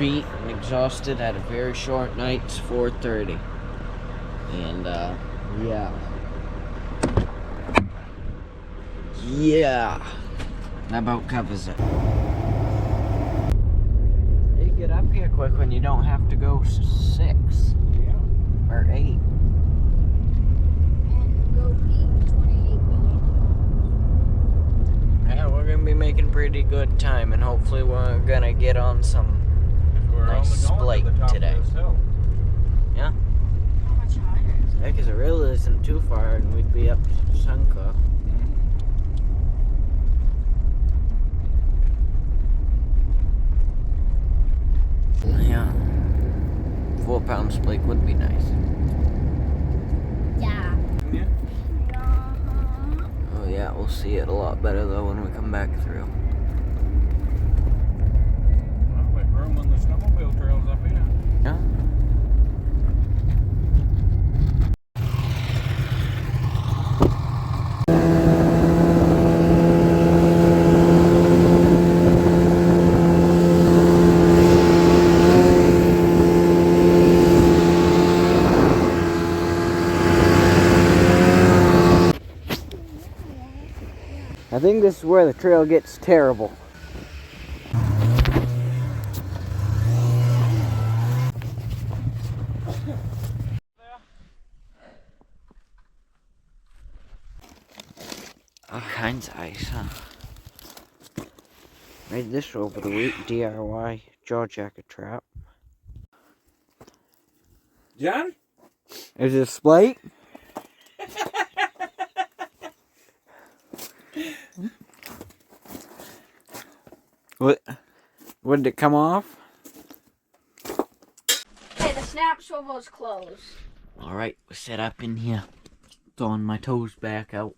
beat and exhausted. Had a very short night. It's 4:30. And, yeah. Yeah. That about covers it. You get up here quick when you don't have to go 6. Yeah. Or 8. And go peak 28 minutes. Yeah, we're gonna be making pretty good time, and hopefully we're gonna get on some nice splake today. Yeah? How much higher? Yeah, because it really isn't too far, and we'd be up to Suncook. Yeah. 4-pound splake would be nice. Yeah. Yeah. Oh yeah, we'll see it a lot better though when we come back through. Well, we room on the snowmobile trails up here. Yeah. I think this is where the trail gets terrible. All kinds of ice, huh? Made this over the week, DIY jaw jacket trap. John? Is it a splake? What did it come off? Hey, the snap swivel's closed. Alright, we're set up in here. Throwing my toes back out.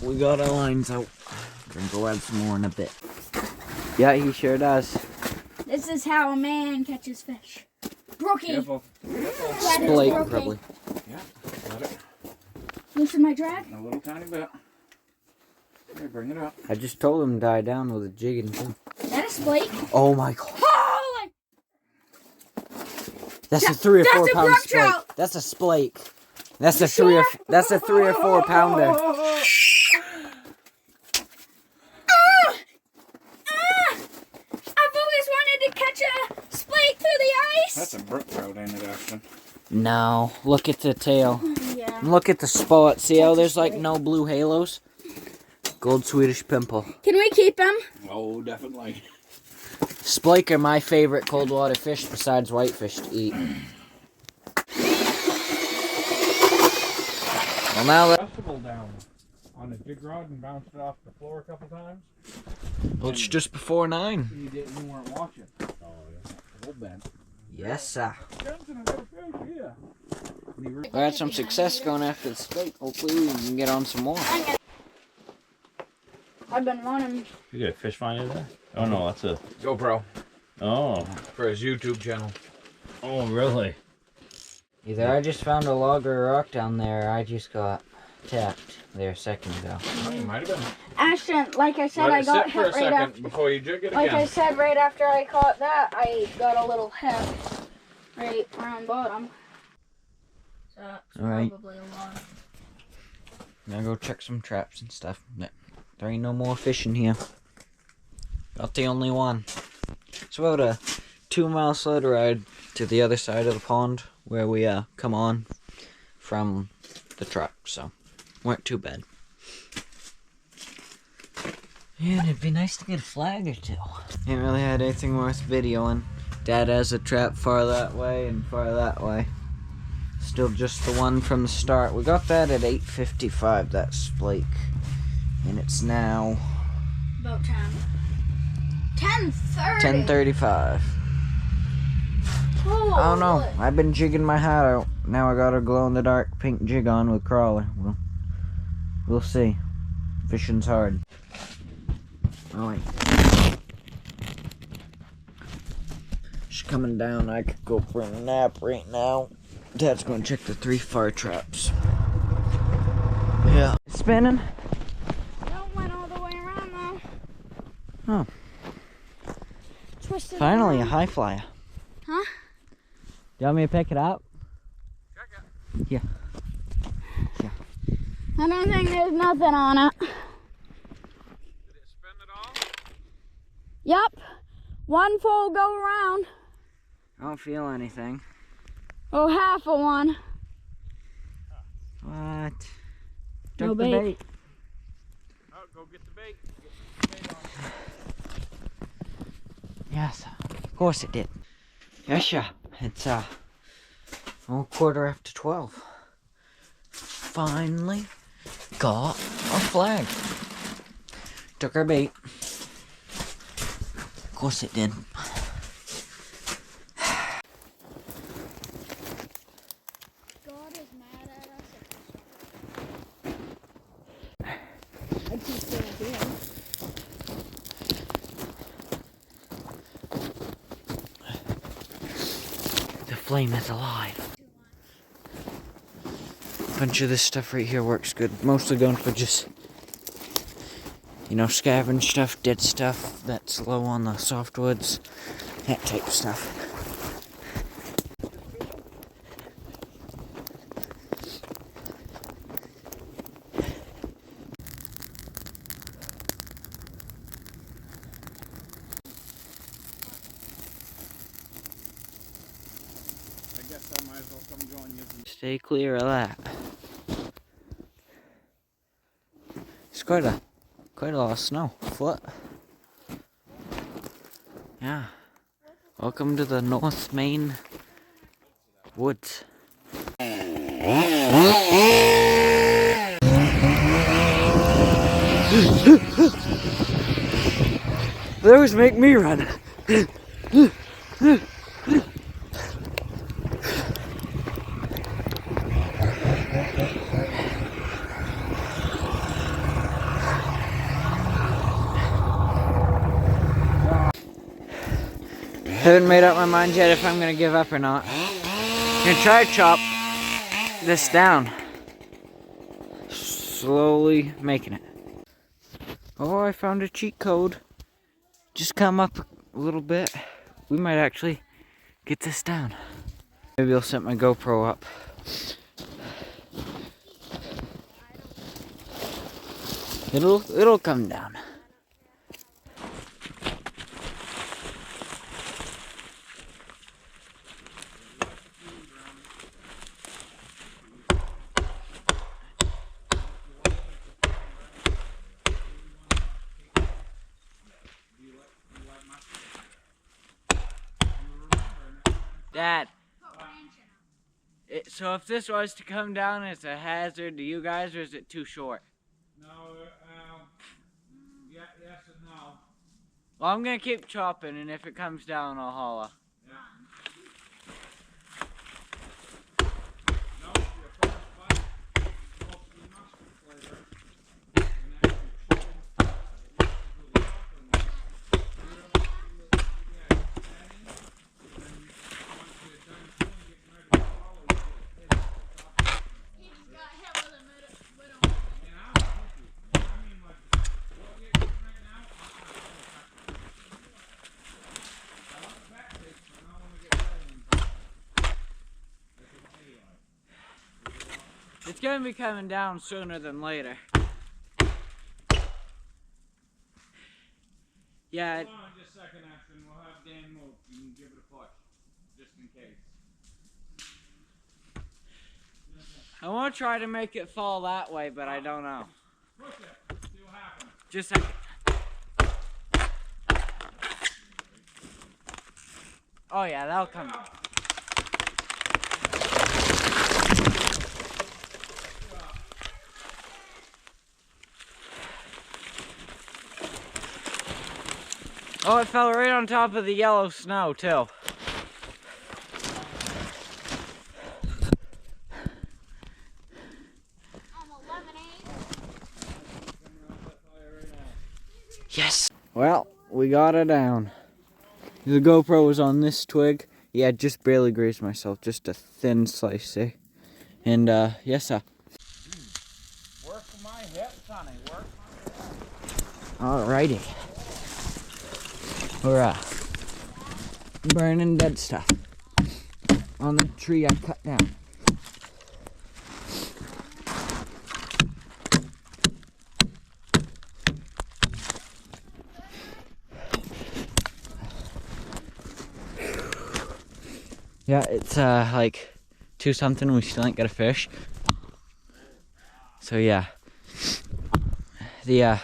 We got our lines out. Gonna go add some more in a bit. Yeah, he sure does. This is how a man catches fish. Brookie. Careful. Splake, probably. Yeah, got it. Loosen my drag. A little tiny bit. Okay, bring it up. I just told him to die down with a jigging thing. Is that a splake? Oh my god. Holy! That's a 3 or 4 a pound brook splake. trout. That's a splake. That's a 3 or 4 pounder. I've always wanted to catch a splake through the ice. That's a brook trout, ain't it, Ashton? No, look at the tail. Yeah. Look at the spot. See how there's like no blue halos? Gold Swedish pimple. Can we keep him? Oh, definitely. Splake are my favorite cold water fish besides whitefish to eat. Well, now that Adjustable down on a jig rod and bounced it off the floor a couple times. it's just before 9. You weren't watching. Oh, yeah. Hold that. Yes, sir. Johnson, I got a fish here. We had some success going after the splake. Hopefully we can get on some more. I've been running. You got a fish finder there? Oh no, that's a GoPro oh for his YouTube channel. oh really? Either I just found a log or a rock down there, or I just got tapped there a second ago. Oh, you might have been. Ashton, like I said, Let I it got sit for hit a right second after. before you jig it Like I again. said, right after I caught that, I got a little hit right around bottom. So that's Alright. probably a lot. Now go check some traps and stuff. There ain't no more fish in here. Got the only one. It's about a 2-mile sled ride to the other side of the pond where we come on from the truck, so weren't too bad. Yeah, and it'd be nice to get a flag or two. Ain't really had anything worth videoing. Dad has a trap far that way and far that way. Still just the one from the start. We got that at 8:55, that splake. And it's now About 10. 10:30. 10:35. Oh, I don't know. I've been jigging my hat out. Now I got a glow-in-the-dark pink jig on with crawler. Well, we'll see. Fishing's hard. Oh wait. She's coming down. I could go for a nap right now. Dad's going to check the 3 far traps. Yeah. It's spinning. Don't went all the way around though. Oh. twist it Finally, a around. high flyer. Huh? Do you want me to pick it up? Yeah. I don't think there's nothing on it. Did it spin at all? Yep. One full go around. I don't feel anything. Oh, half of one. What? No Took the bait. bait. Oh, go get the bait. Get the bait on. Yes, of course it did. Yes, yeah. It's a 12:15. Finally got a flag. Took our bait. Of course it did. God is mad at us. I keep still here. The flame is alive. A bunch of this stuff right here works good. Mostly going for just, you know, scavenge stuff, dead stuff that's low on the softwoods, that type of stuff. I guess I might as well come join you. Stay clear of that. It's quite a lot of snow. Foot. Yeah. Welcome to the North Main woods. Those make me run. Haven't made up my mind yet if I'm gonna give up or not. I'm gonna try to chop this down. Slowly making it. Oh, I found a cheat code. Just come up a little bit. We might actually get this down. Maybe I'll set my GoPro up. It'll come down. Dad, so if this was to come down, it's a hazard to you guys, or is it too short? No, yeah, yes and no. Well, I'm gonna keep chopping, and if it comes down, I'll holler. Yeah. No, your first bite, supposed to be mustard flavor. And then you chicken sauce, it looks really awesome. It's gonna be coming down sooner than later. Yeah. Hold on just a second, Ashton. We'll have Dan move. You can give it a push, just in case. I want to try to make it fall that way, but I don't know. Push it. See what happens. Just a second. Oh yeah, that'll come down. Oh, it fell right on top of the yellow snow, too. I'm 11-8. Yes! Well, we got it down. The GoPro was on this twig. Yeah, just barely grazed myself. Just a thin slice, see? And, yes, sir. Work for my hips, honey. Work my hips. Alrighty. We're burning dead stuff on the tree I cut down. Yeah, it's like 2 something, we still ain't got a fish. So yeah, the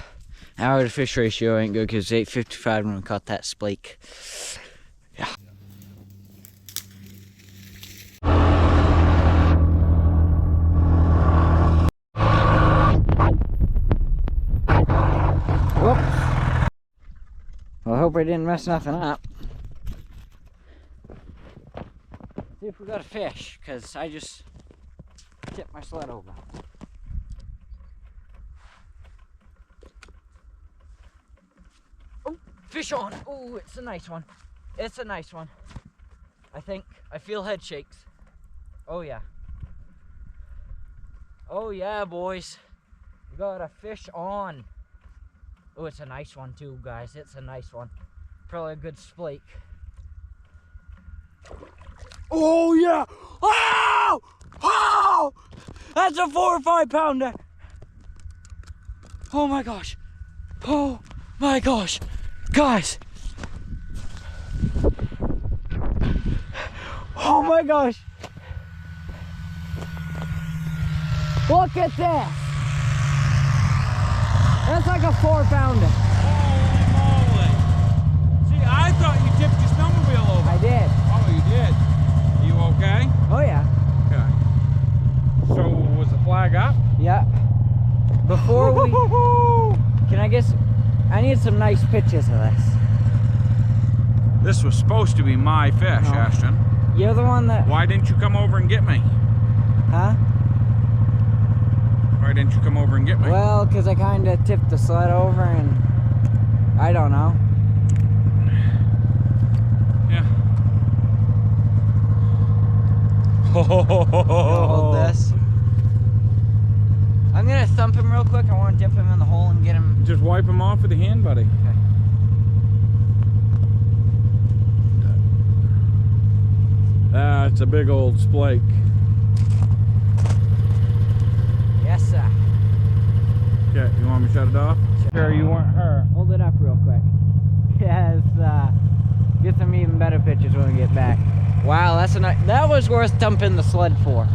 hour to fish ratio ain't good because it's 8:55 when we caught that splake. Yeah. Whoops. Well, I hope I didn't mess nothing up. See if we got a fish, because I just tipped my sled over. Oh, fish on! Oh, it's a nice one. It's a nice one. I think. I feel head shakes. Oh yeah. Oh yeah, boys. We got a fish on. Oh, it's a nice one too, guys. It's a nice one. Probably a good splake. Oh yeah! Oh! Oh! That's a 4 or 5 pounder. Oh my gosh! Oh my gosh, guys! Oh my gosh! Look at this! That's like a 4 pounder. Holy moly. See, I thought you tipped your snowmobile over. I did. Oh, you did. You okay? Oh yeah. Okay. So, was the flag up? Yeah. Before we... Can I guess... I need some nice pictures of this. This was supposed to be my fish, No. Ashton. You're the one that... Why didn't you come over and get me? Huh? Why didn't you come over and get me? Well, because I kind of tipped the sled over and... I don't know. Yeah. Hold this. I'm gonna thump him real quick. I want to dip him in the hole and get him. Just wipe him off with the hand, buddy. It's a big old splake. Yes, sir. Okay, you want me to shut it off? Sure, you weren't her. Hold it up real quick. Yes. Get some even better pictures when we get back. Wow, that was worth thumping the sled for.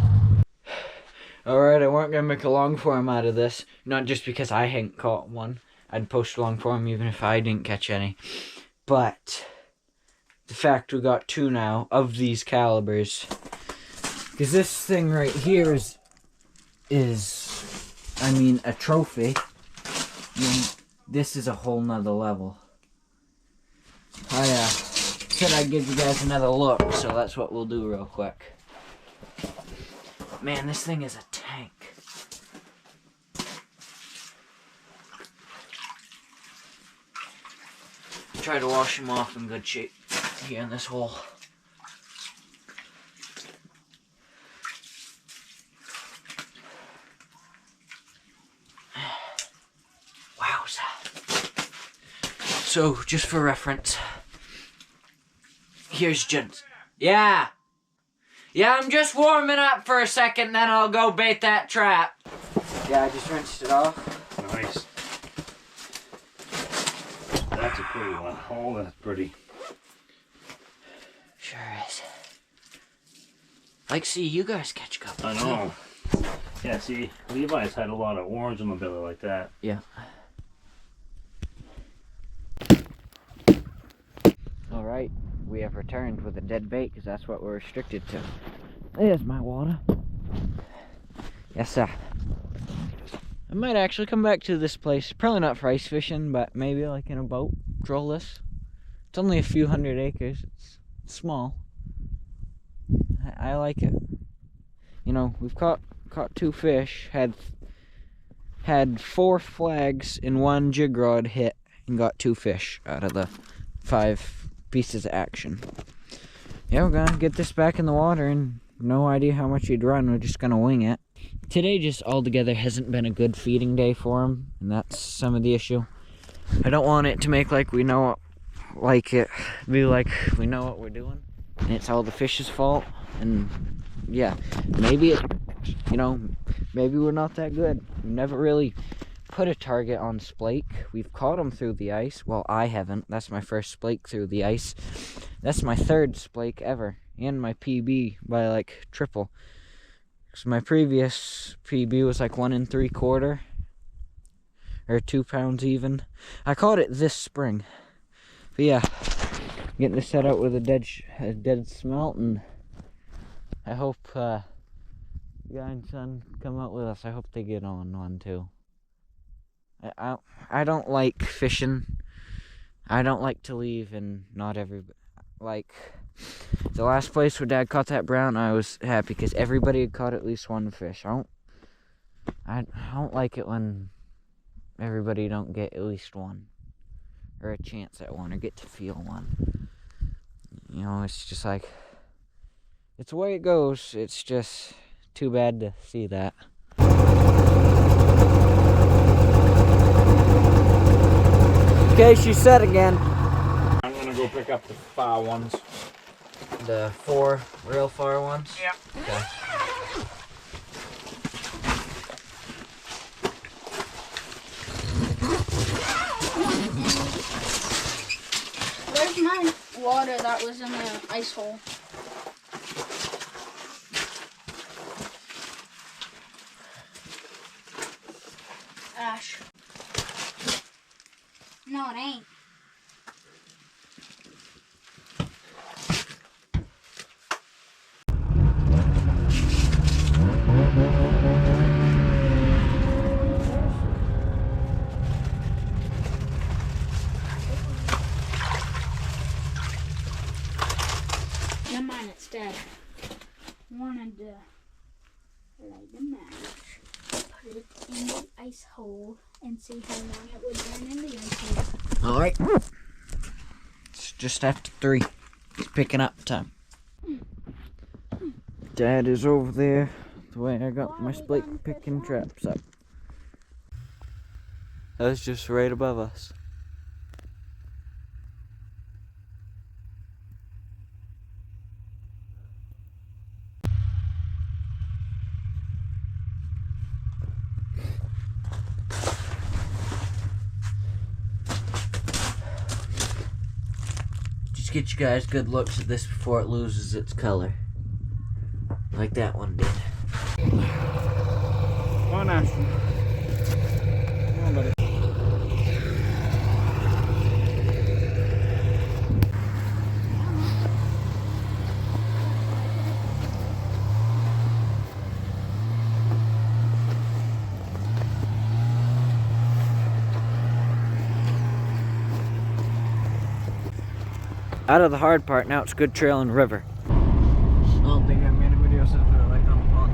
Alright, I weren't gonna make a long form out of this. Not just because I hadn't caught one. I'd post a long form even if I didn't catch any. But the fact we got 2 now of these calibers. Because this thing right here is I mean, a trophy. I mean, this is a whole nother level. I said I'd give you guys another look, so that's what we'll do real quick. Man, this thing is a tank. Try to wash him off in good shape here in this hole. Wowza. So, just for reference, here's Jen's. Yeah! Yeah, I'm just warming up for a second, then I'll go bait that trap. Yeah, I just rinsed it off. Nice. That's a pretty one. Oh, that's pretty. Sure is. Like, see you guys catch a couple. I know. Yeah, see, Levi's had a lot of orange on the belly like that. Yeah. Alright, we have returned with a dead bait because that's what we're restricted to. There's my water. Yes, sir. I might actually come back to this place. Probably not for ice fishing, but maybe like in a boat. Troll this. It's only a few hundred acres. It's small. I like it. You know, we've caught 2 fish. Had 4 flags and 1 jig rod hit and got 2 fish out of the 5 pieces of action. Yeah, we're gonna get this back in the water and no idea how much he'd run. We're just gonna wing it. Today just altogether hasn't been a good feeding day for him, and that's some of the issue. I don't want it to make like we know like it be like we know what we're doing and it's all the fish's fault. And yeah, maybe it, you know, maybe we're not that good. We've never really put a target on splake. We've caught them through the ice. Well, I haven't. That's my first splake through the ice. That's my third splake ever, and my PB by like triple. So my previous PB was like 1 3/4 or 2 pounds even. I caught it this spring. But yeah, getting this set out with a dead smelt, and I hope guy and son come out with us. I hope they get on one too. I don't like fishing. I don't like to leave and not everybody. Like, the last place where Dad caught that brown, I was happy because everybody had caught at least one fish. I don't like it when everybody don't get at least one, or a chance at one, or get to feel one. You know, it's just like, it's the way it goes. It's just too bad to see that. Okay, she's set again. I'm gonna go pick up the far ones. The 4 real far ones? Yeah. Okay. Where's my water that was in the ice hole? Ash. No, it ain't. Never mind, it's dead. Wanted to light the match, put it in the ice hole, and see how long it would burn in the ice hole. Alright. It's just after 3. It's picking up time. Dad is over there, the way I got my splake picking traps up. That was just right above us. Just get you guys good looks at this before it loses its color. Like that one did. Come on, Ashton. Come on, buddy. Out of the hard part, now it's good trail and river. I don't think I made a video so I put it like on the pond.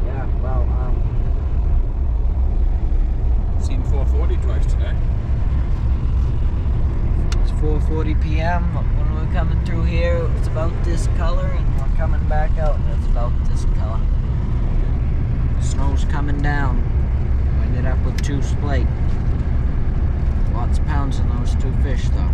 Yeah, well, Seen 440 twice today. it's 4:40 p.m. When we're coming through here, it was about this color, and we're coming back out, and it's about this color. The snow's coming down. We ended up with 2 splake. Lots of pounds in those 2 fish, though.